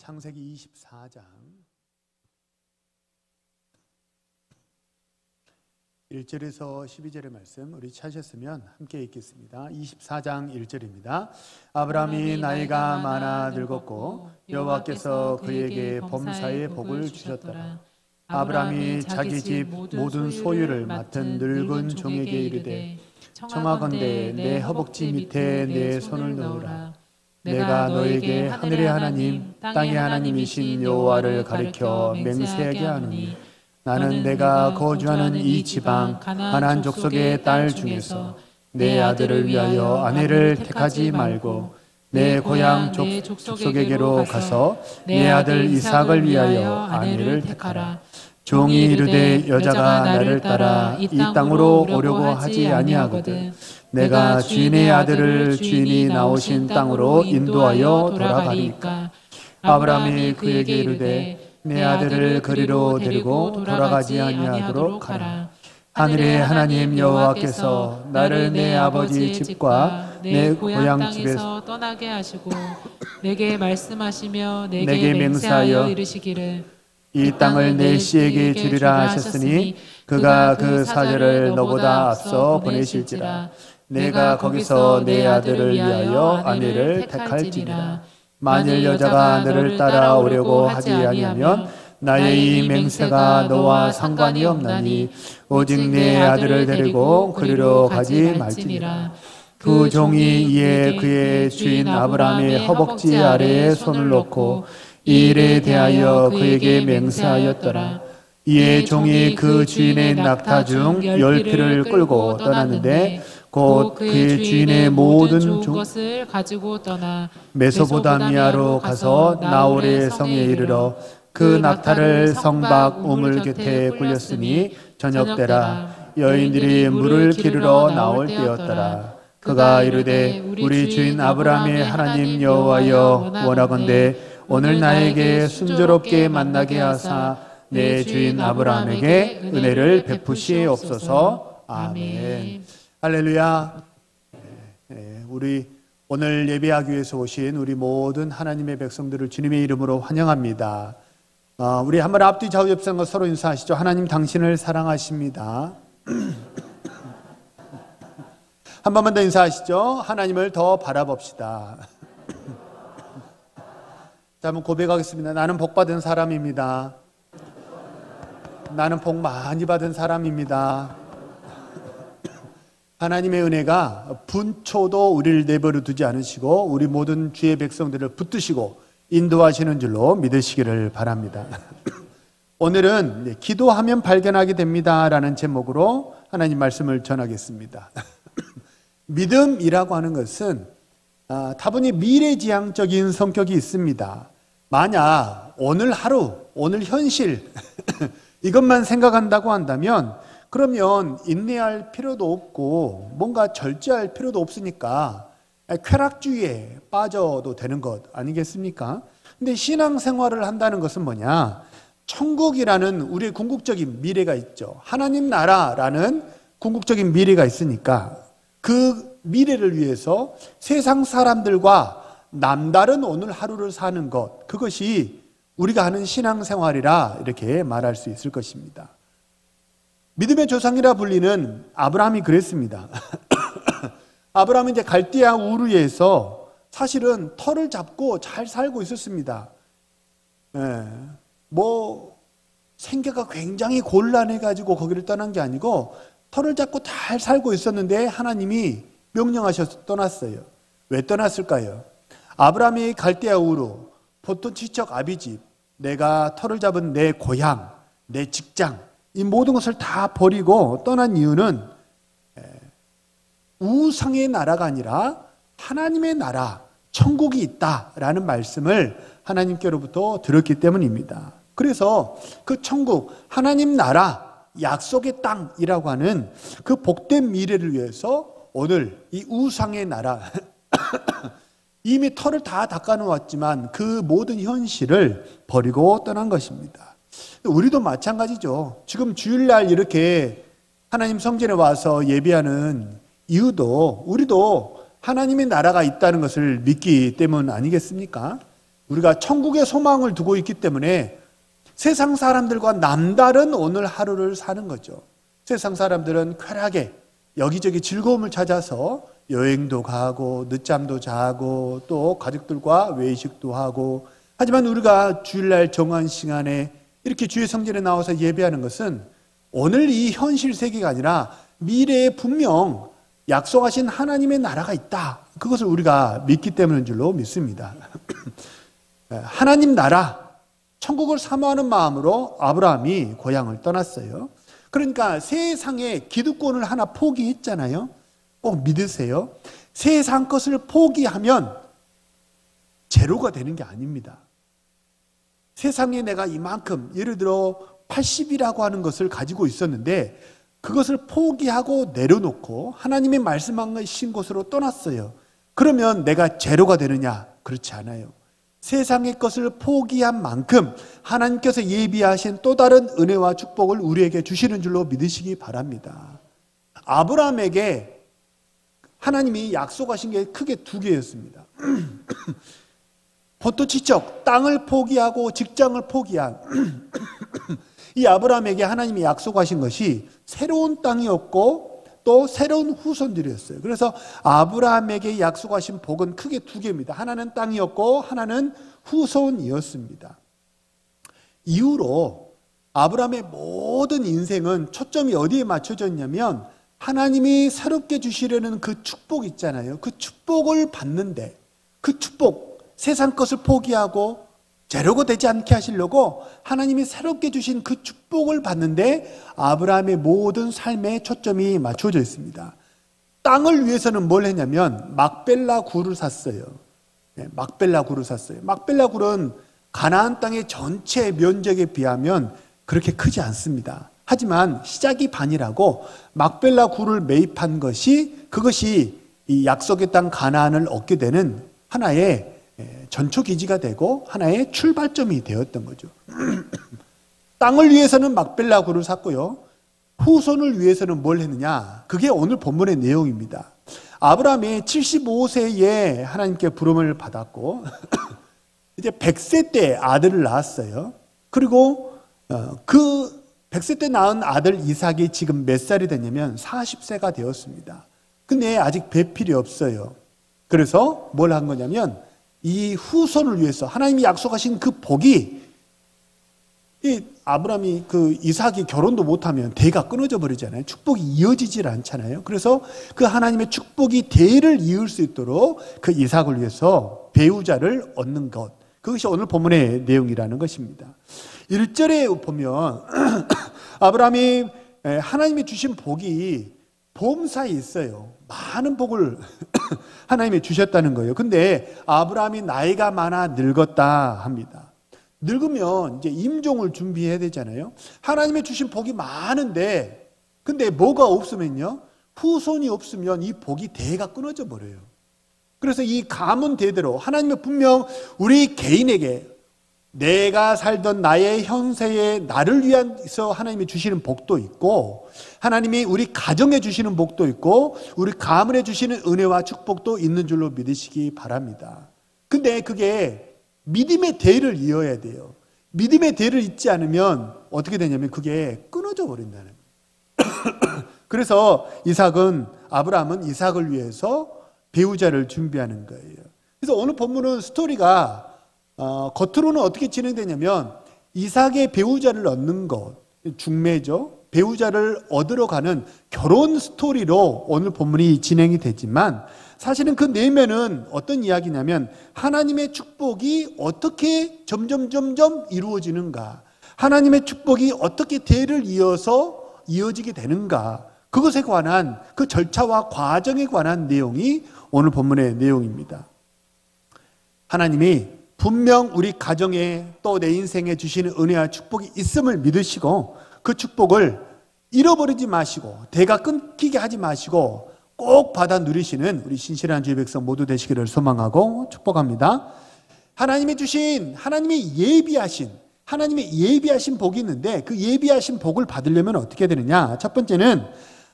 창세기 24장 1절에서 12절의 말씀 우리 찾으셨으면 함께 읽겠습니다. 24장 1절입니다. 아브라함이 나이가 많아 늙었고 여호와께서 그에게 범사의 복을 주셨더라. 아브라함이 자기 집 모든 소유를 맡은 늙은 종에게 이르되 청하건대 내 허벅지 밑에 내 손을 넣으라. 내가 너에게 하늘의 하나님 땅의 하나님이신 여호와를 가리켜 맹세하게 하노니 나는 내가 거주하는 이 지방 가나안 족속의 딸 중에서 내 아들을 위하여 아내를 택하지 말고 내 고향 족속에게로 가서 내 아들 이삭을 위하여 아내를 택하라. 종이 이르되 여자가 나를 따라 이 땅으로 오려고 하지 아니하거든 내가 주인의 아들을 주인이 나오신 땅으로 인도하여 돌아가리까. 아브라함이 그에게 이르되 내 아들을 그리로 데리고 돌아가지 아니하도록 하라. 하늘의 하나님 여호와께서 나를 내 아버지 집과 내 고향 집에서 떠나게 하시고 내게 말씀하시며 내게 맹세하여 이르시기를 이 땅을 내 씨에게 주리라 하셨으니 그가 그 사절을 너보다 앞서 보내실지라. 내가 거기서 내 아들을 위하여 아내를 택할지니라. 만일 여자가 너를 따라오려고 하지 아니하면 나의 이 맹세가 너와 상관이 없나니 오직 내 아들을 데리고 그리로 가지 말지니라. 그 종이 이에 그의 주인 아브라함의 허벅지 아래에 손을 놓고 이 일에 대하여 그에게 맹세하였더라. 이에 종이 그 주인의 낙타 중 10匹를 끌고 떠났는데 곧 그의 주인의 모든 것을 가지고 떠나 메소포타미아로 가서 나홀의 성에 이르러 그 낙타를 성 밖 우물 곁에 굴렸으니 저녁 때라. 여인들이 물을 기르러 나올 때였더라. 그가 이르되 우리 주인 아브라함의 하나님 여호와여 원하건대 오늘 나에게 순조롭게 만나게 하사 내 주인 아브라함에게 은혜를 베푸시옵소서. 아멘. 할렐루야. 우리 오늘 예배하기 위해서 오신 우리 모든 하나님의 백성들을 주님의 이름으로 환영합니다. 우리 한번 앞뒤 좌우 옆 사람과 서로 인사하시죠. 하나님 당신을 사랑하십니다. 한 번만 더 인사하시죠. 하나님을 더 바라봅시다. 자, 한번 고백하겠습니다. 나는 복 받은 사람입니다. 나는 복 많이 받은 사람입니다. 하나님의 은혜가 분초도 우리를 내버려 두지 않으시고 우리 모든 주의 백성들을 붙드시고 인도하시는 줄로 믿으시기를 바랍니다. 오늘은 기도하면 발견하게 됩니다 라는 제목으로 하나님 말씀을 전하겠습니다. 믿음이라고 하는 것은 다분히 미래지향적인 성격이 있습니다. 만약 오늘 하루, 오늘 현실 이것만 생각한다고 한다면 그러면 인내할 필요도 없고 뭔가 절제할 필요도 없으니까 쾌락주의에 빠져도 되는 것 아니겠습니까? 근데 신앙생활을 한다는 것은 뭐냐? 천국이라는 우리의 궁극적인 미래가 있죠. 하나님 나라라는 궁극적인 미래가 있으니까 그 미래를 위해서 세상 사람들과 남다른 오늘 하루를 사는 것, 그것이 우리가 하는 신앙생활이라 이렇게 말할 수 있을 것입니다. 믿음의 조상이라 불리는 아브라함이 그랬습니다. 아브라함은 이제 갈대아 우르에서 사실은 터를 잡고 잘 살고 있었습니다. 생계가 굉장히 곤란해가지고 거기를 떠난 게 아니고 터를 잡고 잘 살고 있었는데 하나님이 명령하셔서 떠났어요. 왜 떠났을까요? 아브라함이 갈대아 우르, 보통 지적 아비집, 내가 터를 잡은 내 고향, 내 직장, 이 모든 것을 다 버리고 떠난 이유는 우상의 나라가 아니라 하나님의 나라, 천국이 있다라는 말씀을 하나님께로부터 들었기 때문입니다. 그래서 그 천국, 하나님 나라, 약속의 땅이라고 하는 그 복된 미래를 위해서 오늘 이 우상의 나라 이미 털을 다 닦아놓았지만 그 모든 현실을 버리고 떠난 것입니다. 우리도 마찬가지죠. 지금 주일날 이렇게 하나님 성전에 와서 예배하는 이유도 우리도 하나님의 나라가 있다는 것을 믿기 때문 아니겠습니까? 우리가 천국의 소망을 두고 있기 때문에 세상 사람들과 남다른 오늘 하루를 사는 거죠. 세상 사람들은 쾌락에 여기저기 즐거움을 찾아서 여행도 가고 늦잠도 자고 또 가족들과 외식도 하고, 하지만 우리가 주일날 정한 시간에 이렇게 주의 성전에 나와서 예배하는 것은 오늘 이 현실 세계가 아니라 미래에 분명 약속하신 하나님의 나라가 있다, 그것을 우리가 믿기 때문인 줄로 믿습니다. 하나님 나라, 천국을 사모하는 마음으로 아브라함이 고향을 떠났어요. 그러니까 세상의 기득권을 하나 포기했잖아요. 꼭 믿으세요. 세상 것을 포기하면 제로가 되는 게 아닙니다. 세상에 내가 이만큼, 예를 들어 80이라고 하는 것을 가지고 있었는데 그것을 포기하고 내려놓고 하나님의 말씀하신 곳으로 떠났어요. 그러면 내가 제로가 되느냐? 그렇지 않아요. 세상의 것을 포기한 만큼 하나님께서 예비하신 또 다른 은혜와 축복을 우리에게 주시는 줄로 믿으시기 바랍니다. 아브라함에게 하나님이 약속하신 게 크게 두 개였습니다. 보토지적, 땅을 포기하고 직장을 포기한 이 아브라함에게 하나님이 약속하신 것이 새로운 땅이었고 또 새로운 후손들이었어요. 그래서 아브라함에게 약속하신 복은 크게 두 개입니다. 하나는 땅이었고 하나는 후손이었습니다. 이후로 아브라함의 모든 인생은 초점이 어디에 맞춰져 있냐면 하나님이 새롭게 주시려는 그 축복 있잖아요. 그 축복을 받는데, 그 축복, 세상 것을 포기하고 제로가 되지 않게 하시려고 하나님이 새롭게 주신 그 축복을 받는데 아브라함의 모든 삶에 초점이 맞춰져 있습니다. 땅을 위해서는 뭘 했냐면 막벨라 굴을 샀어요. 막벨라 굴을 샀어요. 막벨라 굴은 가나안 땅의 전체 면적에 비하면 그렇게 크지 않습니다. 하지만 시작이 반이라고 막벨라 굴을 매입한 것이, 그것이 이 약속의 땅 가나안을 얻게 되는 하나의 전초기지가 되고 하나의 출발점이 되었던 거죠. 땅을 위해서는 막벨라 굴을 샀고요, 후손을 위해서는 뭘 했느냐? 그게 오늘 본문의 내용입니다. 아브라함이 75세에 하나님께 부름을 받았고 이제 100세 때 아들을 낳았어요. 그리고 그 100세 때 낳은 아들 이삭이 지금 몇 살이 됐냐면 40세가 되었습니다. 근데 아직 배필이 없어요. 그래서 뭘 한 거냐면 이 후손을 위해서 하나님이 약속하신 그 복이, 이 아브라함이 그 이삭이 결혼도 못하면 대가 끊어져 버리잖아요. 축복이 이어지질 않잖아요. 그래서 그 하나님의 축복이 대를 이을 수 있도록 그 이삭을 위해서 배우자를 얻는 것, 그것이 오늘 본문의 내용이라는 것입니다. 1절에 보면 아브라함이 하나님이 주신 복이 보험사에 있어요. 많은 복을 하나님이 주셨다는 거예요. 근데 아브라함이 나이가 많아 늙었다 합니다. 늙으면 이제 임종을 준비해야 되잖아요. 하나님이 주신 복이 많은데 근데 뭐가 없으면요, 후손이 없으면 이 복이 대가 끊어져 버려요. 그래서 이 가문 대대로 하나님은 분명 우리 개인에게 내가 살던 나의 현세에 나를 위해서 하나님이 주시는 복도 있고, 하나님이 우리 가정에 주시는 복도 있고, 우리 가문에 주시는 은혜와 축복도 있는 줄로 믿으시기 바랍니다. 근데 그게 믿음의 대를 이어야 돼요. 믿음의 대를 잇지 않으면 어떻게 되냐면 그게 끊어져 버린다는 거예요. 그래서 아브라함은 이삭을 위해서 배우자를 준비하는 거예요. 그래서 오늘 본문은 스토리가 겉으로는 어떻게 진행되냐면 이삭의 배우자를 얻는 것, 중매죠. 배우자를 얻으러 가는 결혼 스토리로 오늘 본문이 진행이 되지만 사실은 그 내면은 어떤 이야기냐면 하나님의 축복이 어떻게 점점 이루어지는가, 하나님의 축복이 어떻게 대를 이어서 이어지게 되는가, 그것에 관한 그 절차와 과정에 관한 내용이 오늘 본문의 내용입니다. 하나님이 분명 우리 가정에 또 내 인생에 주시는 은혜와 축복이 있음을 믿으시고 그 축복을 잃어버리지 마시고 대가 끊기게 하지 마시고 꼭 받아 누리시는 우리 신실한 주의 백성 모두 되시기를 소망하고 축복합니다. 하나님이 주신, 하나님이 예비하신 복이 있는데 그 예비하신 복을 받으려면 어떻게 되느냐? 첫 번째는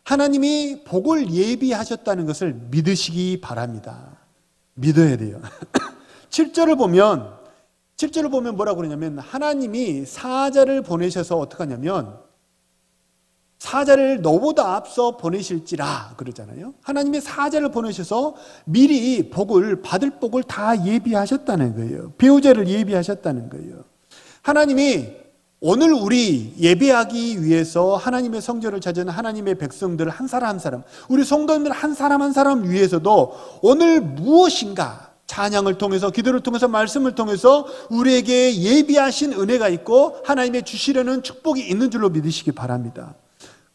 하나님이 복을 예비하셨다는 것을 믿으시기 바랍니다. 믿어야 돼요. 7절을 보면 7절을 보면 뭐라고 그러냐면 하나님이 사자를 보내셔서 어떻게 하냐면 사자를 너보다 앞서 보내실지라 그러잖아요. 하나님이 사자를 보내셔서 미리 받을 복을 다 예비하셨다는 거예요. 배우자를 예비하셨다는 거예요. 하나님이 오늘 우리 예배하기 위해서 하나님의 성전을 찾은 하나님의 백성들 한 사람 한 사람, 우리 성도님들 한 사람 한 사람 위해서도 오늘 무엇인가 찬양을 통해서, 기도를 통해서, 말씀을 통해서 우리에게 예비하신 은혜가 있고 하나님의 주시려는 축복이 있는 줄로 믿으시기 바랍니다.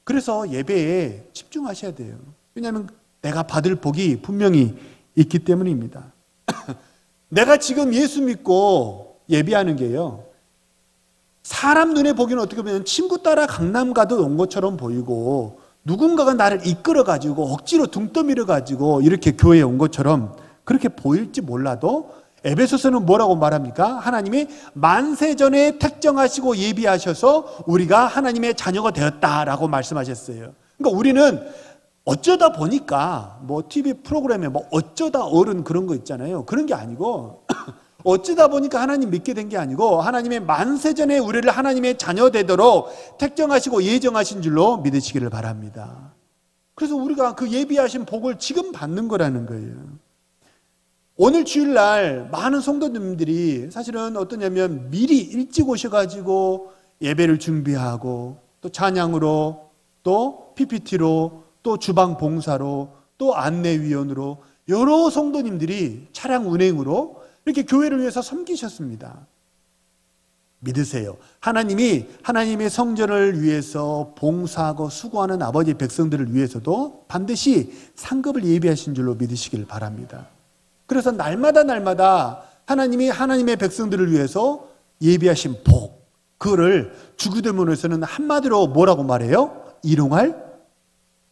그래서 예배에 집중하셔야 돼요. 왜냐하면 내가 받을 복이 분명히 있기 때문입니다. 내가 지금 예수 믿고 예배하는 게요, 사람 눈에 보기는 어떻게 보면 친구 따라 강남 가도 온 것처럼 보이고 누군가가 나를 이끌어가지고 억지로 등 떠밀어가지고 이렇게 교회에 온 것처럼 그렇게 보일지 몰라도 에베소서는 뭐라고 말합니까? 하나님이 만세전에 택정하시고 예비하셔서 우리가 하나님의 자녀가 되었다라고 말씀하셨어요. 그러니까 우리는 어쩌다 보니까 뭐 TV 프로그램에 뭐 어쩌다 어른 그런 거 있잖아요. 그런 게 아니고 어쩌다 보니까 하나님 믿게 된 게 아니고 하나님의 만세전에 우리를 하나님의 자녀 되도록 택정하시고 예정하신 줄로 믿으시기를 바랍니다. 그래서 우리가 그 예비하신 복을 지금 받는 거라는 거예요. 오늘 주일날 많은 성도님들이 사실은 어떠냐면 미리 일찍 오셔가지고 예배를 준비하고 또 찬양으로 또 PPT로 또 주방 봉사로 또 안내위원으로 여러 성도님들이 차량 운행으로 이렇게 교회를 위해서 섬기셨습니다. 믿으세요. 하나님이 하나님의 성전을 위해서 봉사하고 수고하는 아버지 백성들을 위해서도 반드시 상급을 예비하신 줄로 믿으시길 바랍니다. 그래서 날마다 하나님이 하나님의 백성들을 위해서 예비하신 복, 그거를 주기도문에서는 한마디로 뭐라고 말해요? 일용할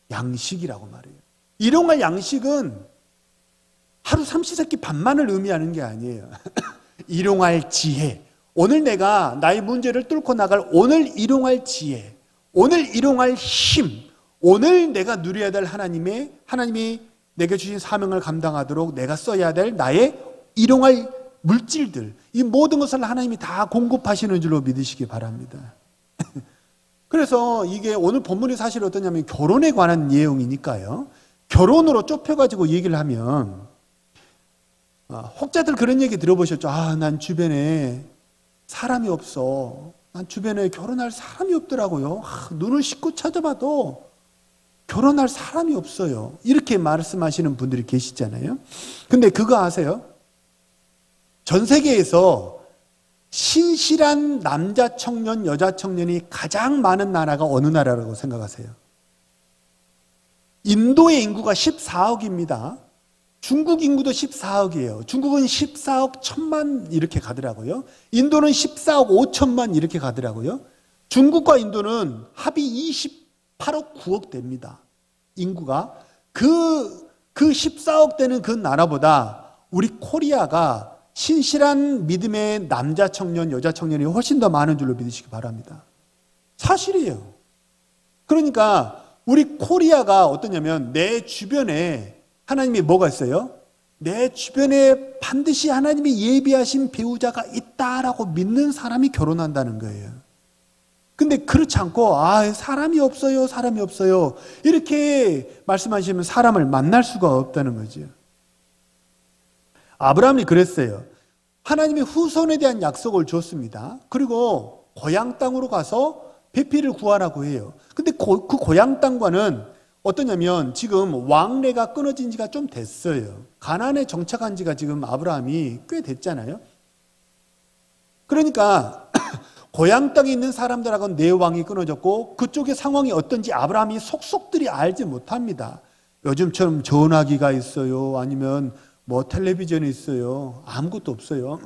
양식이라고 말해요. 일용할 양식은 하루 삼시세끼 밥만을 의미하는 게 아니에요. 일용할 지혜, 오늘 내가 나의 문제를 뚫고 나갈 오늘 일용할 지혜, 오늘 일용할 힘, 오늘 내가 누려야 될 하나님이 내게 주신 사명을 감당하도록 내가 써야 될 나의 일용할 물질들, 이 모든 것을 하나님이 다 공급하시는 줄로 믿으시기 바랍니다. 그래서 이게 오늘 본문이 사실 어떠냐면 결혼에 관한 내용이니까요, 결혼으로 좁혀가지고 얘기를 하면 혹자들 그런 얘기 들어보셨죠? 난 주변에 사람이 없어. 난 주변에 결혼할 사람이 없더라고요. 눈을 씻고 찾아봐도 결혼할 사람이 없어요. 이렇게 말씀하시는 분들이 계시잖아요. 근데 그거 아세요? 전 세계에서 신실한 남자 청년, 여자 청년이 가장 많은 나라가 어느 나라라고 생각하세요? 인도의 인구가 14억입니다. 중국 인구도 14억이에요. 중국은 14억 1천만 이렇게 가더라고요. 인도는 14억 5천만 이렇게 가더라고요. 중국과 인도는 합이 28억 9억 됩니다. 인구가 그 14억 되는 그 나라보다 우리 코리아가 신실한 믿음의 남자 청년, 여자 청년이 훨씬 더 많은 줄로 믿으시기 바랍니다. 사실이에요. 그러니까 우리 코리아가 어떠냐면 내 주변에 하나님이 뭐가 있어요? 내 주변에 반드시 하나님이 예비하신 배우자가 있다라고 믿는 사람이 결혼한다는 거예요. 근데 그렇지 않고 사람이 없어요 이렇게 말씀하시면 사람을 만날 수가 없다는 거죠. 아브라함이 그랬어요. 하나님이 후손에 대한 약속을 줬습니다. 그리고 고향 땅으로 가서 배필을 구하라고 해요. 근데 그 고향 땅과는 어떠냐면 지금 왕래가 끊어진 지가 좀 됐어요. 가나안에 정착한 지가 지금 아브라함이 꽤 됐잖아요. 그러니까 고향 땅에 있는 사람들하고는 내왕이 끊어졌고 그쪽의 상황이 어떤지 아브라함이 속속들이 알지 못합니다. 요즘처럼 전화기가 있어요. 아니면 뭐 텔레비전이 있어요. 아무것도 없어요.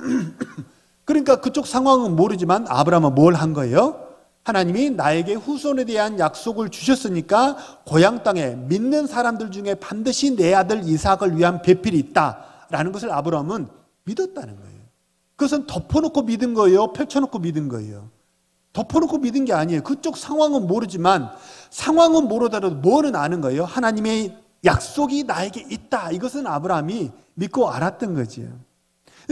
그러니까 그쪽 상황은 모르지만 아브라함은 뭘 한 거예요? 하나님이 나에게 후손에 대한 약속을 주셨으니까 고향 땅에 믿는 사람들 중에 반드시 내 아들 이삭을 위한 배필이 있다라는 것을 아브라함은 믿었다는 거예요. 그것은 덮어놓고 믿은 거예요? 펼쳐놓고 믿은 거예요? 덮어놓고 믿은 게 아니에요. 그쪽 상황은 모르지만 상황은 모르더라도 뭐는 아는 거예요? 하나님의 약속이 나에게 있다. 이것은 아브라함이 믿고 알았던 거지요.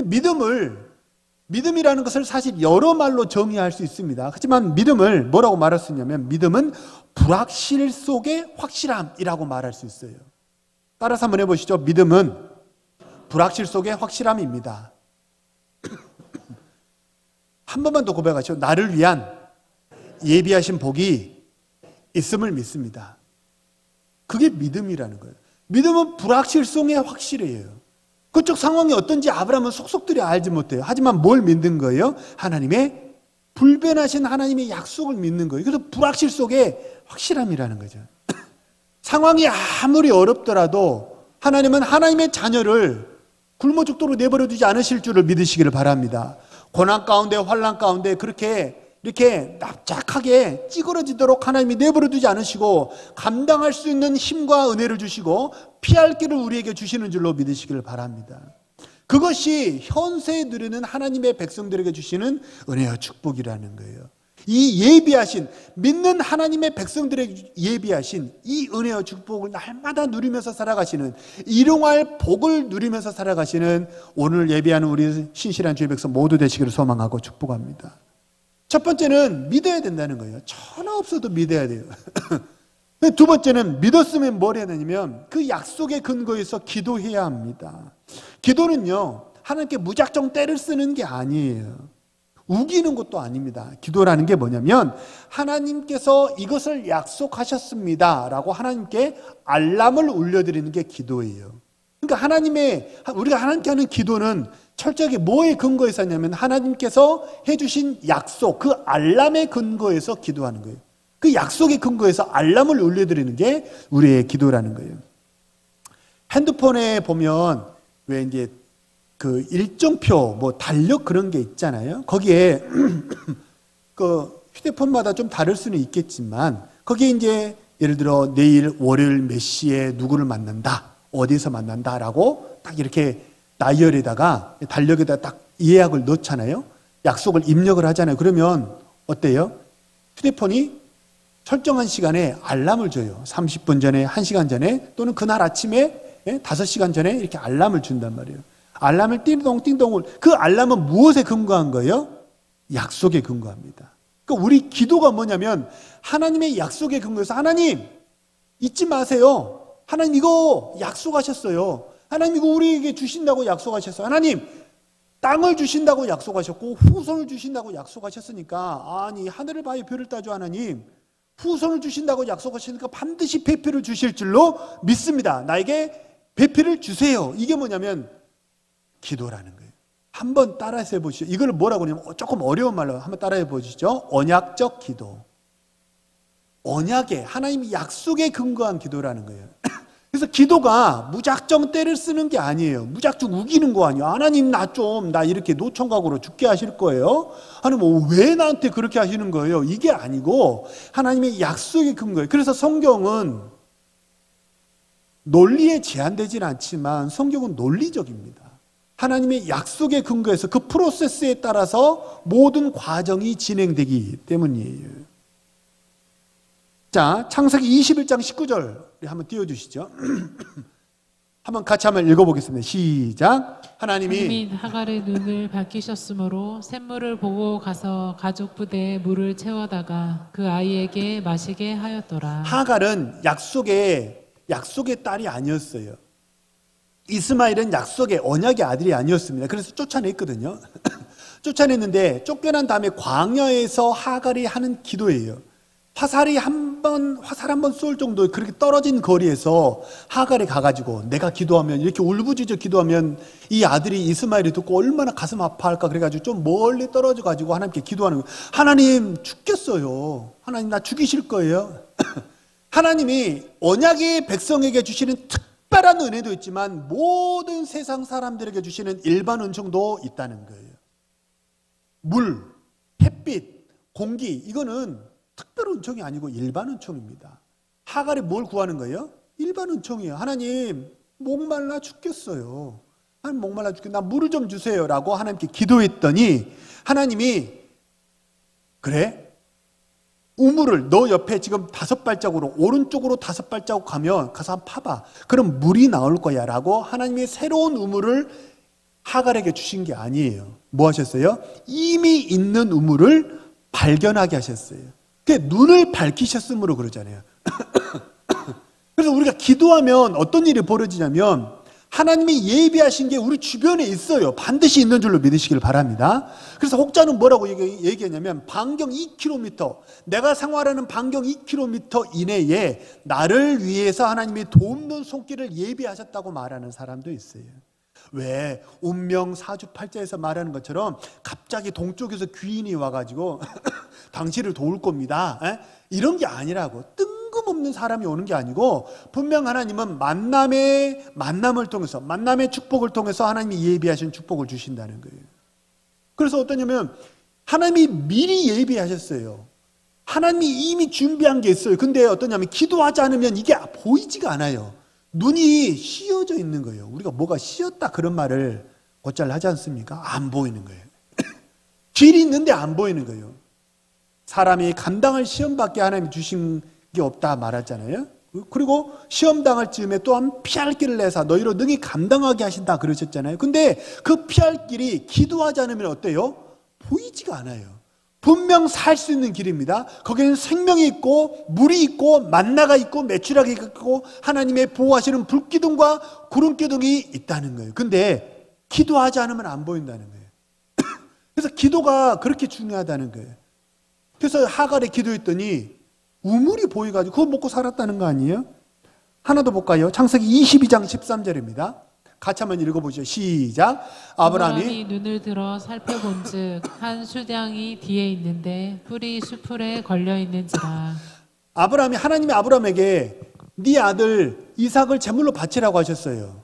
믿음을 믿음이라는 것을 사실 여러 말로 정의할 수 있습니다. 하지만 믿음을 뭐라고 말할 수 있냐면 믿음은 불확실 속의 확실함이라고 말할 수 있어요. 따라서 한번 해보시죠. 믿음은 불확실 속의 확실함입니다. 한 번만 더 고백하시죠. 나를 위한 예비하신 복이 있음을 믿습니다. 그게 믿음이라는 거예요. 믿음은 불확실성의 확실이에요. 그쪽 상황이 어떤지 아브라함은 속속들이 알지 못해요. 하지만 뭘 믿는 거예요? 하나님의 불변하신 하나님의 약속을 믿는 거예요. 그래서 불확실 속에 확실함이라는 거죠. 상황이 아무리 어렵더라도 하나님은 하나님의 자녀를 굶어 죽도록 내버려 두지 않으실 줄을 믿으시기를 바랍니다. 고난 가운데 환난 가운데 그렇게 이렇게 납작하게 찌그러지도록 하나님이 내버려 두지 않으시고 감당할 수 있는 힘과 은혜를 주시고 피할 길을 우리에게 주시는 줄로 믿으시기를 바랍니다. 그것이 현세에 누리는 하나님의 백성들에게 주시는 은혜와 축복이라는 거예요. 이 예비하신, 믿는 하나님의 백성들에게 예비하신 이 은혜와 축복을 날마다 누리면서 살아가시는, 일용할 복을 누리면서 살아가시는 오늘 예배하는 우리 신실한 주의 백성 모두 되시기를 소망하고 축복합니다. 첫 번째는 믿어야 된다는 거예요. 전화 없어도 믿어야 돼요. 두 번째는 믿었으면 뭘 해야 되냐면 그 약속의 근거에서 기도해야 합니다. 기도는요, 하나님께 무작정 때를 쓰는 게 아니에요. 우기는 것도 아닙니다. 기도라는 게 뭐냐면 하나님께서 이것을 약속하셨습니다 라고 하나님께 알람을 울려드리는 게 기도예요. 그러니까 우리가 하나님께 하는 기도는 철저하게 뭐에 근거해서 하냐면 하나님께서 해주신 약속, 그 알람의 근거에서 기도하는 거예요. 그 약속의 근거에서 알람을 울려드리는 게 우리의 기도라는 거예요. 핸드폰에 보면 왜 이제 그 일정표, 뭐 달력 그런 게 있잖아요. 거기에 그 휴대폰마다 좀 다를 수는 있겠지만 거기에 이제 예를 들어 내일 월요일 몇 시에 누구를 만난다, 어디서 만난다라고 딱 이렇게 다이어리에다가 달력에다 딱 예약을 넣잖아요. 약속을 입력을 하잖아요. 그러면 어때요? 휴대폰이 설정한 시간에 알람을 줘요. 30분 전에, 1시간 전에, 또는 그날 아침에 5시간 전에 이렇게 알람을 준단 말이에요. 알람을 띵동띵동을, 그 알람은 무엇에 근거한 거예요? 약속에 근거합니다. 그러니까 우리 기도가 뭐냐면 하나님의 약속에 근거해서 하나님 잊지 마세요. 하나님 이거 약속하셨어요. 하나님 이거 우리에게 주신다고 약속하셨어요. 하나님 땅을 주신다고 약속하셨고 후손을 주신다고 약속하셨으니까, 아니 하늘을 봐요 별을 따줘 하나님, 후손을 주신다고 약속하시니까 반드시 배필을 주실 줄로 믿습니다. 나에게 배필을 주세요. 이게 뭐냐면 기도라는 거예요. 한번 따라서 해보시죠. 이걸 뭐라고 하냐면 조금 어려운 말로 한번 따라해 보시죠. 언약적 기도. 언약에, 하나님이 약속에 근거한 기도라는 거예요. 그래서 기도가 무작정 때를 쓰는 게 아니에요. 무작정 우기는 거 아니에요. 하나님 나 이렇게 노총각으로 죽게 하실 거예요? 하나님 왜 나한테 그렇게 하시는 거예요? 이게 아니고 하나님의 약속에 근거예요. 그래서 성경은 논리에 제한되지는 않지만 성경은 논리적입니다. 하나님의 약속에 근거해서 그 프로세스에 따라서 모든 과정이 진행되기 때문이에요. 자, 창세기 21장 19절 한번 띄워주시죠. 한번 같이 한번 읽어보겠습니다. 시작. 하나님이 하갈의 눈을 밝히셨으므로 샘물을 보고 가서 가족 부대에 물을 채워다가 그 아이에게 마시게 하였더라. 하갈은 약속의 딸이 아니었어요. 이스마엘은 약속의 언약의 아들이 아니었습니다. 그래서 쫓아냈거든요. 쫓아냈는데 쫓겨난 다음에 광야에서 하갈이 하는 기도예요. 화살 한 번 쏠 정도 그렇게 떨어진 거리에서 하갈이 가가지고 내가 기도하면, 이렇게 울부짖어 기도하면 이 아들이 이스마엘이 듣고 얼마나 가슴 아파할까, 그래가지고 좀 멀리 떨어져가지고 하나님께 기도하는 거예요. 하나님 죽겠어요. 하나님 나 죽이실 거예요. 하나님이 언약의 백성에게 주시는 특별한 은혜도 있지만 모든 세상 사람들에게 주시는 일반 은총도 있다는 거예요. 물, 햇빛, 공기, 이거는 특별 은총이 아니고 일반 은총입니다. 하갈이 뭘 구하는 거예요? 일반 은총이에요. 하나님 목말라 죽겠어요. 하나님 목말라 죽겠어요. 나 물을 좀 주세요 라고 하나님께 기도했더니 하나님이 그래? 우물을 너 옆에 지금 5발자국으로 오른쪽으로 5발자국 가면 가서 한번 파봐. 그럼 물이 나올 거야 라고 하나님이 새로운 우물을 하갈에게 주신 게 아니에요. 뭐 하셨어요? 이미 있는 우물을 발견하게 하셨어요. 그게 눈을 밝히셨으므로 그러잖아요. 그래서 우리가 기도하면 어떤 일이 벌어지냐면 하나님이 예비하신 게 우리 주변에 있어요. 반드시 있는 줄로 믿으시길 바랍니다. 그래서 혹자는 뭐라고 얘기했냐면 반경 2km, 내가 생활하는 반경 2km 이내에 나를 위해서 하나님이 돕는 손길을 예비하셨다고 말하는 사람도 있어요. 왜 운명 사주팔자에서 말하는 것처럼 갑자기 동쪽에서 귀인이 와가지고 당신을 도울 겁니다, 이런 게 아니라고. 뜬금없는 사람이 오는 게 아니고 분명 하나님은 만남을 통해서, 만남의 축복을 통해서 하나님이 예비하신 축복을 주신다는 거예요. 그래서 어떠냐면 하나님이 미리 예비하셨어요. 하나님이 이미 준비한 게 있어요. 근데 어떠냐면 기도하지 않으면 이게 보이지가 않아요. 눈이 씌어져 있는 거예요. 우리가 뭐가 씌었다 그런 말을 곧잘 하지 않습니까? 안 보이는 거예요. 길이 있는데 안 보이는 거예요. 사람이 감당할 시험밖에 하나님이 주신 게 없다 말했잖아요. 그리고 시험 당할 즈음에 또한 피할 길을 내사 너희로 능히 감당하게 하신다 그러셨잖아요. 근데 그 피할 길이 기도하지 않으면 어때요? 보이지가 않아요. 분명 살 수 있는 길입니다. 거기는 생명이 있고 물이 있고 만나가 있고 메추라기 있고 하나님의 보호하시는 불기둥과 구름기둥이 있다는 거예요. 근데 기도하지 않으면 안 보인다는 거예요. 그래서 기도가 그렇게 중요하다는 거예요. 그래서 하갈에 기도했더니 우물이 보여가지고 그거 먹고 살았다는 거 아니에요? 하나 더 볼까요? 창세기 22장 13절입니다. 같이 한번 읽어보죠. 시작. 아브라함이 눈을 들어 살펴본즉 한 수량이 뒤에 있는데 뿔이 수풀에 걸려 있는지라. 하나님이 아브라함에게 네 아들 이삭을 제물로 바치라고 하셨어요.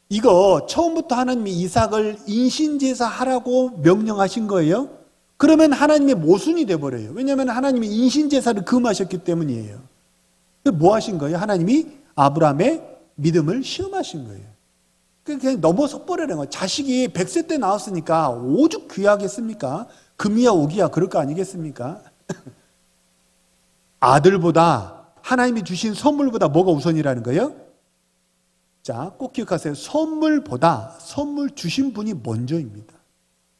이거 처음부터 하나님이 이삭을 인신제사 하라고 명령하신 거예요? 그러면 하나님의 모순이 돼버려요. 왜냐하면 하나님이 인신제사를 금하셨기 때문이에요. 뭐 하신 거예요? 하나님이 아브라함의 믿음을 시험하신 거예요. 그냥 넘어서 버리는 거예요. 자식이 100세 때 나왔으니까 오죽 귀하겠습니까? 금이야 오기야 그럴 거 아니겠습니까? 아들보다 하나님이 주신 선물보다 뭐가 우선이라는 거예요? 자, 꼭 기억하세요. 선물보다 선물 주신 분이 먼저입니다.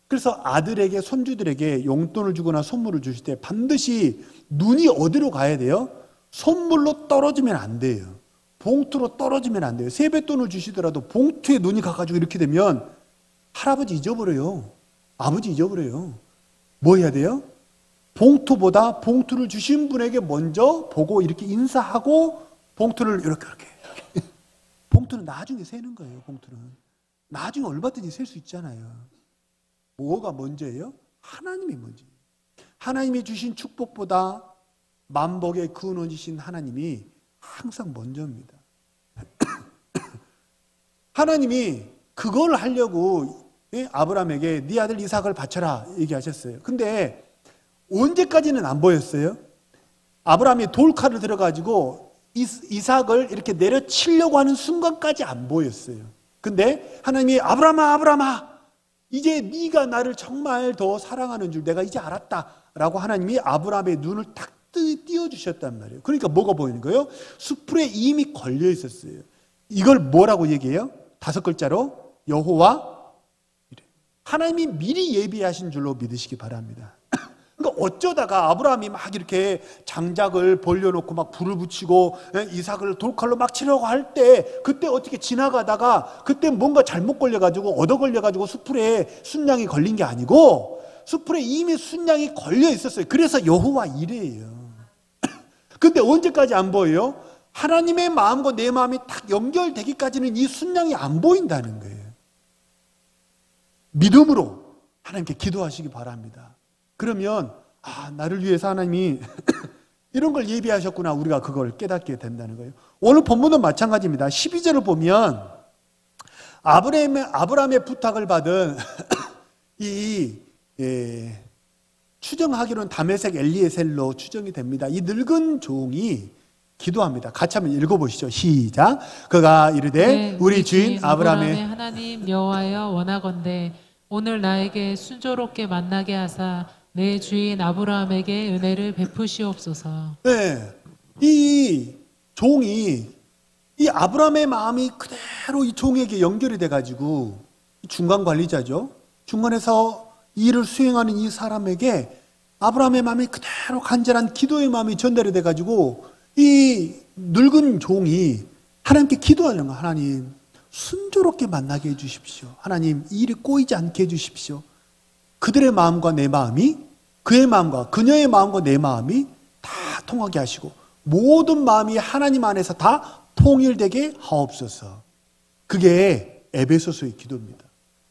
그래서 아들에게 손주들에게 용돈을 주거나 선물을 주실 때 반드시 눈이 어디로 가야 돼요? 선물로 떨어지면 안 돼요. 봉투로 떨어지면 안 돼요. 세뱃돈을 주시더라도 봉투에 눈이 가가지고 이렇게 되면 할아버지 잊어버려요. 아버지 잊어버려요. 뭐 해야 돼요? 봉투보다 봉투를 주신 분에게 먼저 보고 이렇게 인사하고 봉투를 이렇게 봉투는 나중에 세는 거예요. 봉투는 나중에 얼마든지 셀 수 있잖아요. 뭐가 먼저예요? 하나님이 먼저예요. 하나님이 주신 축복보다 만복의 근원이신 하나님이 항상 먼저입니다. 하나님이 그걸 하려고 아브라함에게 네 아들 이삭을 바쳐라 얘기하셨어요. 근데 언제까지는 안 보였어요? 아브라함이 돌칼을 들어가지고 이삭을 이렇게 내려치려고 하는 순간까지 안 보였어요. 근데 하나님이 아브라함아 이제 네가 나를 정말 더 사랑하는 줄 내가 이제 알았다라고 하나님이 아브라함의 눈을 탁 띄워주셨단 말이에요. 그러니까 뭐가 보이는 거예요? 수풀에 이미 걸려 있었어요. 이걸 뭐라고 얘기해요? 5글자로 여호와 이래. 하나님이 미리 예비하신 줄로 믿으시기 바랍니다. 그러니까 어쩌다가 아브라함이 막 이렇게 장작을 벌려놓고 막 불을 붙이고 이삭을 돌칼로 막 치려고 할 때 그때 어떻게 지나가다가 그때 뭔가 잘못 걸려가지고 얻어 걸려가지고 수풀에 순양이 걸린 게 아니고 수풀에 이미 순양이 걸려 있었어요. 그래서 여호와 이레예요. 근데 언제까지 안 보여요? 하나님의 마음과 내 마음이 딱 연결되기까지는 이 순양이 안 보인다는 거예요. 믿음으로 하나님께 기도하시기 바랍니다. 그러면 나를 위해서 하나님이 이런 걸 예비하셨구나 우리가 그걸 깨닫게 된다는 거예요. 오늘 본문도 마찬가지입니다. 12절을 보면 아브라함의 부탁을 받은 추정하기로는 다메섹 엘리에셀로 추정이 됩니다. 이 늙은 종이 기도합니다. 같이 한번 읽어보시죠. 시작. 그가 이르되 우리 주인 아브라함의 하나님 여호와여 원하건대 오늘 나에게 순조롭게 만나게 하사 내 주인 아브라함에게 은혜를 베푸시옵소서. 네, 이 종이 이 아브라함의 마음이 그대로 이 종에게 연결이 돼가지고 중간 관리자죠. 중간에서 일을 수행하는 이 사람에게 아브라함의 마음이 그대로 간절한 기도의 마음이 전달이 돼가지고 이 늙은 종이 하나님께 기도하는 거예요. 하나님, 순조롭게 만나게 해주십시오. 하나님, 이 일이 꼬이지 않게 해주십시오. 그들의 마음과 내 마음이, 그의 마음과 그녀의 마음과 내 마음이 다 통하게 하시고 모든 마음이 하나님 안에서 다 통일되게 하옵소서. 그게 에베소서의 기도입니다.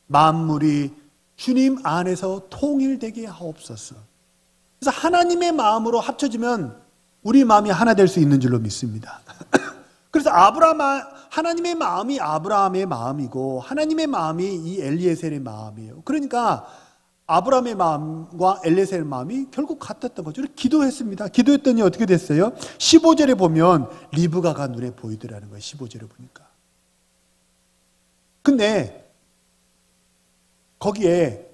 만물이 주님 안에서 통일되게 하옵소서. 그래서 하나님의 마음으로 합쳐지면 우리 마음이 하나 될 수 있는 줄로 믿습니다. 그래서 하나님의 마음이 아브라함의 마음이고 하나님의 마음이 이 엘리에셀의 마음이에요. 그러니까 아브라함의 마음과 엘리에셀의 마음이 결국 같았던 거죠. 기도했습니다. 기도했더니 어떻게 됐어요? 15절에 보면 리브가가 눈에 보이더라는 거예요. 15절에 보니까. 근데 거기에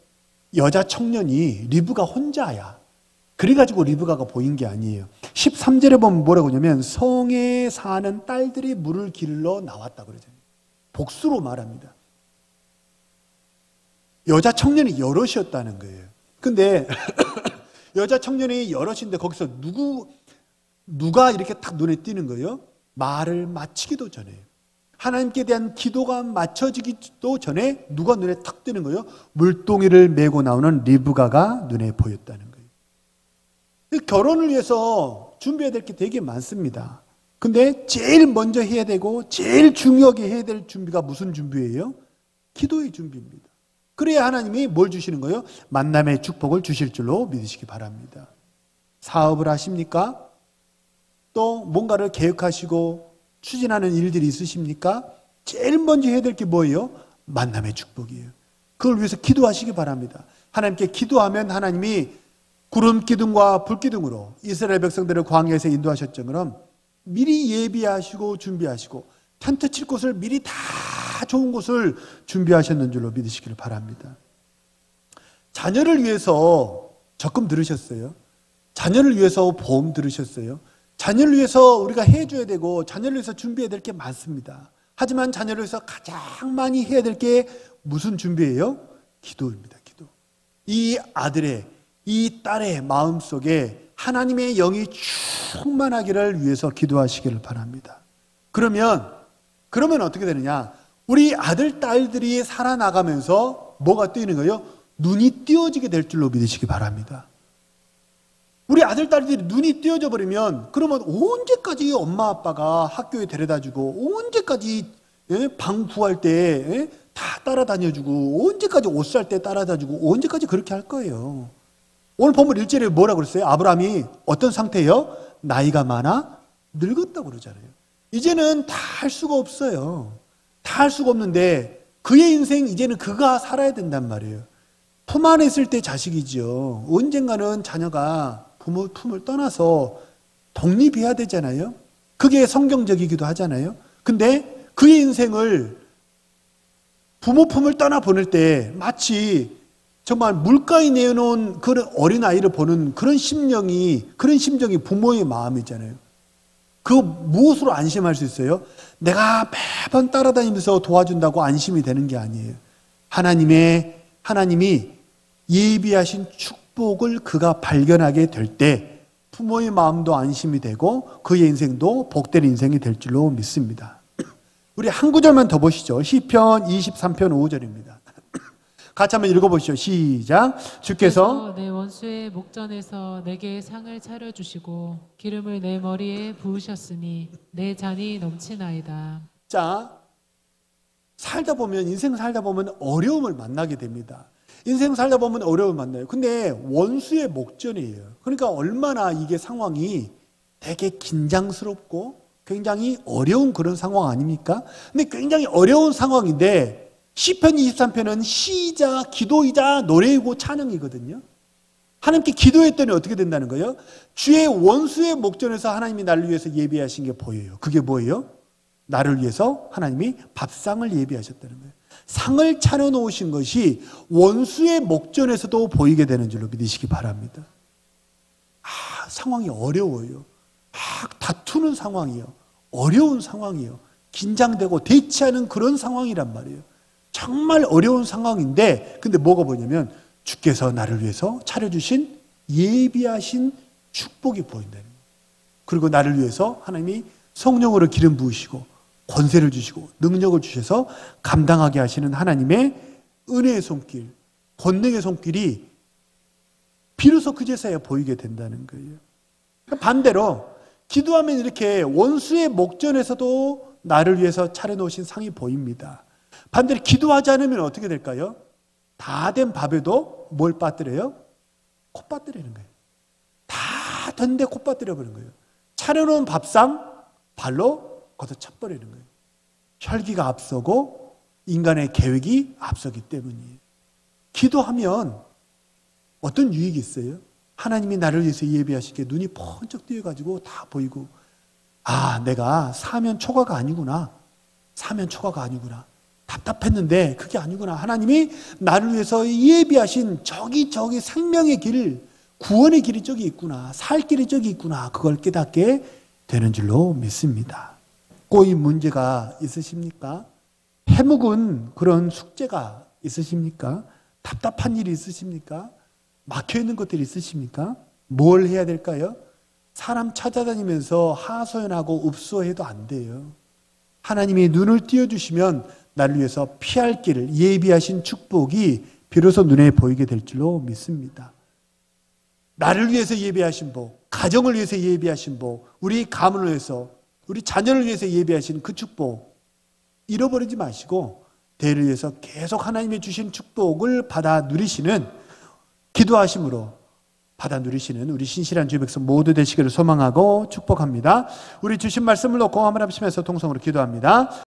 여자 청년이 리브가 혼자야. 그래가지고 리브가가 보인 게 아니에요. 13절에 보면 뭐라고 하냐면 성에 사는 딸들이 물을 길러 나왔다 그러잖아요. 복수로 말합니다. 여자 청년이 여럿이었다는 거예요. 근데 여자 청년이 여럿인데 거기서 누가 이렇게 딱 눈에 띄는 거예요? 말을 마치기도 전에, 하나님께 대한 기도가 맞춰지기도 전에 누가 눈에 탁 띄는 거예요? 물동이를 메고 나오는 리브가가 눈에 보였다는 거예요. 결혼을 위해서 준비해야 될 게 되게 많습니다. 근데 제일 먼저 해야 되고 제일 중요하게 해야 될 준비가 무슨 준비예요? 기도의 준비입니다. 그래야 하나님이 뭘 주시는 거예요? 만남의 축복을 주실 줄로 믿으시기 바랍니다. 사업을 하십니까? 또 뭔가를 계획하시고 추진하는 일들이 있으십니까? 제일 먼저 해야 될 게 뭐예요? 만남의 축복이에요. 그걸 위해서 기도하시기 바랍니다. 하나님께 기도하면 하나님이 구름 기둥과 불 기둥으로 이스라엘 백성들을 광야에서 인도하셨처럼 미리 예비하시고 준비하시고 텐트 칠 곳을 미리 다 좋은 곳을 준비하셨는 줄로 믿으시기를 바랍니다. 자녀를 위해서 적금 들으셨어요? 자녀를 위해서 보험 들으셨어요? 자녀를 위해서 우리가 해줘야 되고 자녀를 위해서 준비해야 될 게 많습니다. 하지만 자녀를 위해서 가장 많이 해야 될 게 무슨 준비예요? 기도입니다. 기도. 이 아들의, 이 딸의 마음속에 하나님의 영이 충만하기를 위해서 기도하시기를 바랍니다. 그러면 어떻게 되느냐? 우리 아들, 딸들이 살아나가면서 뭐가 뜨이는 거예요? 눈이 띄어지게 될 줄로 믿으시기 바랍니다. 우리 아들, 딸들이 눈이 띄어져 버리면 그러면 언제까지 엄마, 아빠가 학교에 데려다주고 언제까지 방 구할 때 다 따라다녀주고 언제까지 옷 살 때 따라다주고 언제까지 그렇게 할 거예요. 오늘 본문 1절에 뭐라고 그랬어요? 아브라함이 어떤 상태예요? 나이가 많아 늙었다고 그러잖아요. 이제는 다 할 수가 없어요. 다 할 수가 없는데 그의 인생 이제는 그가 살아야 된단 말이에요. 품 안에 있을 때 자식이죠. 언젠가는 자녀가 부모 품을 떠나서 독립해야 되잖아요. 그게 성경적이기도 하잖아요. 근데 그의 인생을 부모 품을 떠나 보낼 때 마치 정말 물가에 내어놓은 그런 어린아이를 보는 그런 심정이 부모의 마음이잖아요. 그거 무엇으로 안심할 수 있어요? 내가 매번 따라다니면서 도와준다고 안심이 되는 게 아니에요. 하나님이 예비하신 축복을 그가 발견하게 될 때 부모의 마음도 안심이 되고 그의 인생도 복된 인생이 될 줄로 믿습니다. 우리 한 구절만 더 보시죠. 시편 23편 5절입니다. 같이 한번 읽어보시죠. 시작. 주께서 내 원수의 목전에서 내게 상을 차려주시고 기름을 내 머리에 부으셨으니 내 잔이 넘치나이다. 자, 인생 살다 보면 어려움을 만나게 됩니다. 인생 살다 보면 어려움을 만나요. 근데 원수의 목전이에요. 그러니까 얼마나 이게 상황이 되게 긴장스럽고 굉장히 어려운 그런 상황 아닙니까? 근데 굉장히 어려운 상황인데 시편 23편은 시이자 기도이자 노래이고 찬양이거든요. 하나님께 기도했더니 어떻게 된다는 거예요? 주의 원수의 목전에서 하나님이 나를 위해서 예비하신 게 보여요. 그게 뭐예요? 나를 위해서 하나님이 밥상을 예비하셨다는 거예요. 상을 차려놓으신 것이 원수의 목전에서도 보이게 되는 줄로 믿으시기 바랍니다. 상황이 어려워요. 다투는 상황이에요. 어려운 상황이에요. 긴장되고 대치하는 그런 상황이란 말이에요. 정말 어려운 상황인데 근데 뭐가 보이냐면 주께서 나를 위해서 차려주신 예비하신 축복이 보인다는 거예요. 그리고 나를 위해서 하나님이 성령으로 기름 부으시고 권세를 주시고 능력을 주셔서 감당하게 하시는 하나님의 은혜의 손길, 권능의 손길이 비로소 그제서야 보이게 된다는 거예요. 반대로 기도하면 이렇게 원수의 목전에서도 나를 위해서 차려놓으신 상이 보입니다. 반대로 기도하지 않으면 어떻게 될까요? 다 된 밥에도 뭘 빠뜨려요? 콧 빠뜨리는 거예요. 다 됐는데 콧 빠뜨려 버리는 거예요. 차려놓은 밥상 발로 걷어차버리는 거예요. 혈기가 앞서고 인간의 계획이 앞서기 때문이에요. 기도하면 어떤 유익이 있어요? 하나님이 나를 위해서 예비하시기에 눈이 번쩍 뜨여가지고 다 보이고 아, 내가 사면 초과가 아니구나. 사면 초과가 아니구나. 답답했는데 그게 아니구나. 하나님이 나를 위해서 예비하신 저기 생명의 길, 구원의 길이 저기 있구나. 살 길이 저기 있구나. 그걸 깨닫게 되는 줄로 믿습니다. 꼬인 문제가 있으십니까? 해묵은 그런 숙제가 있으십니까? 답답한 일이 있으십니까? 막혀있는 것들이 있으십니까? 뭘 해야 될까요? 사람 찾아다니면서 하소연하고 읍소해도 안 돼요. 하나님이 눈을 띄워주시면 나를 위해서 피할 길을 예비하신 축복이 비로소 눈에 보이게 될 줄로 믿습니다. 나를 위해서 예비하신 복, 가정을 위해서 예비하신 복, 우리 가문을 위해서, 우리 자녀를 위해서 예비하신 그 축복 잃어버리지 마시고 대를 위해서 계속 하나님이 주신 축복을 받아 누리시는 기도하심으로 받아 누리시는 우리 신실한 주의 백성 모두 되시기를 소망하고 축복합니다. 우리 주신 말씀을 놓고 한번 합심해서 통성으로 기도합니다.